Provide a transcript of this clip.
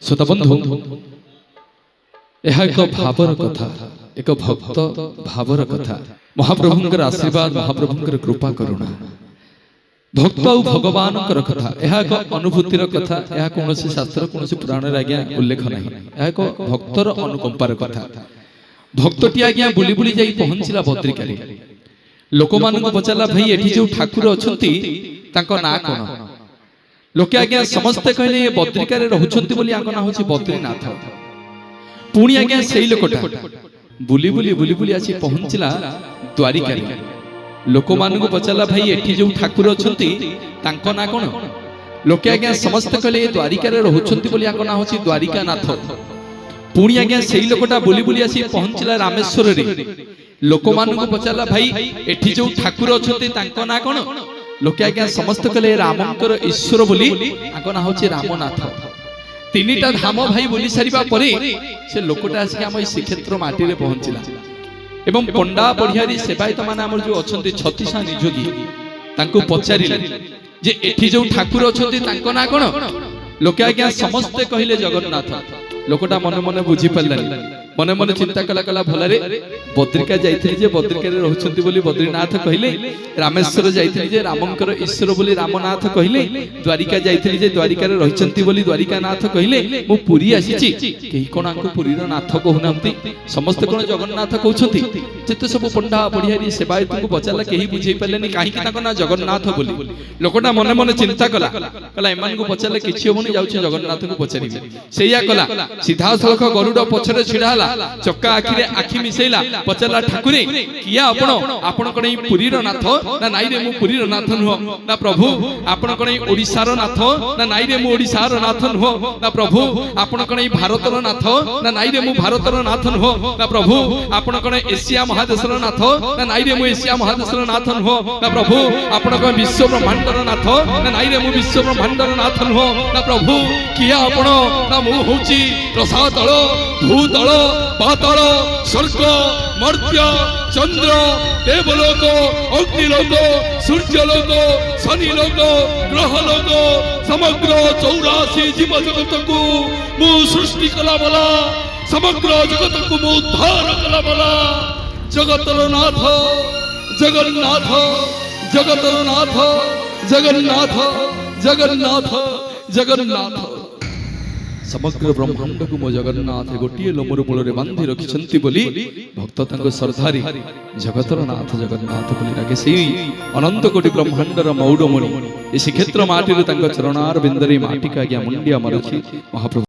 श्रोता बंधु यह एक भावर कथा एक भक्त भावर कथा महाप्रभुंकर आशीर्वाद महाप्रभुंकर कृपा करुणा भक्त और भगवान कथा यह एक अनुभूतिर कथा यह कौन शास्त्र कौन पुराण आज्ञा उल्लेख ना यह एक भक्तर अनुकंपार कथा भक्तटी आज्ञा बुली बुली जाई पहुंचला बद्रिकारे लोक मान पचारा भाई एठी जो ठाकुर अछंती तांको ना कोन लोके आज्ञा समस्ते कहले बद्रिकारे रहुछंती बोली आको ना होची बद्रीनाथ पुणी आज्ञा सेई लोकटा बुली बुली बुली बुली आसी पहुंचला द्वारिकारे लोक मान पचारा भाई एठी जो ठाकुर अछंती तांको ना कोन लोके आज्ञा समस्ते कहले द्वारिकारे रहुछंती बोली आको ना होची द्वारिकानाथ पुणी आज्ञा सेई लोकटा बुली बुली आसी पहुंचला रामेश्वर रे लोक मान पचारा भाई एठी जो ठाकुर अछंती तांको ना कोन लोके आज्ञा समस्त कले रामंकर ईश्वर बोली आको ना होची रामनाथ तीनिटा धाम भाई बोली सारिबा परे से लोकटा आसी हम श्रीक्षेत्र माटी रे पहुंचला एवं पंडा पढ़ियारी सेवायत माने हमर जो अछंती छत्तीसा निजोगी तांको पचारिले जे एठी जो ठाकुर अछंती तांको ना कोन लोके आज्ञा समस्त कहिले जगन्नाथ लोकटा मने मने बुझी पारलानी मने मने चिंता कला कला भलारे बद्रिका जाइथिली जे बद्रिका रे रहउछंती बोली बद्रीनाथ कहिले रामेश्वर जाइथिली जे रामंकर ईश्वर बोली रामनाथ कहिले द्वारिका जाइथिली जे द्वारिका रे रहउछंती बोली द्वारिकानाथ कहिले मु पुरी आसीची केही कोन आंको पुरी रो नाथ कहउनांती समस्त कोन जगन्नाथ कहउछंती जेते सब पंडा पढ़ियारी सेवायत को बचाला केही बुझै पालेनी काहे कि ताको ना जगन्नाथ बोली लोकटा मने मने चिंता कला कला एमान को बचाले किछि होबनी जाउछि जगन्नाथ को बचारिबे सेया कला सीधा सलख गरुड़ पछरे छिडाला चक्का आखिरे आखि मिसेला पचला ठाकुरे किया आपण कणे पुरी रो नाथ ना नाई रे मु पुरी रो नाथ नुह ना प्रभु आपण कणे ओडिसा रो नाथ ना नाई रे मु ओडिसा रो नाथ नुह ना प्रभु आपण कणे भारत रो नाथ ना नाई रे मु भारत रो नाथ नुह ना प्रभु आपण कणे एशिया महादेश रो नाथ ना नाई रे मु एशिया महादेश रो नाथ नुह ना प्रभु आपण कणे विश्व ब्रह्मांड रो नाथ ना नाई रे मु विश्व ब्रह्मांड रो नाथ नुह ना प्रभु किया आपण ना मु होची रसातल भूतल पाताल स्वर्ग मर्त्य चंद्र देवलोक अग्निलोक सूर्यलोक शनिलोक ग्रहलोक समग्र 84 जीव जगत को मु सृष्टि कला बला समग्र जगत को मु उद्धार कला बला जगतर नाथ जगन्नाथ जगतर नाथ जगन्नाथ जगन्नाथ जगन्नाथ समग्र ब्रह्मांड को मो जगन्नाथ गोटे लोमर मूल बांधि रखिछंती बोली भक्त तांको श्रद्धारी जगतर नाथ जगन्नाथ बोली राखे सेई अनंत कोटि ब्रह्मांडर मौडमणि ए श्रीक्षेत्र माटी रे तांको चरणार बिंदरे माटी का आज्ञा मुंडिया मारुछि महाप्रभु।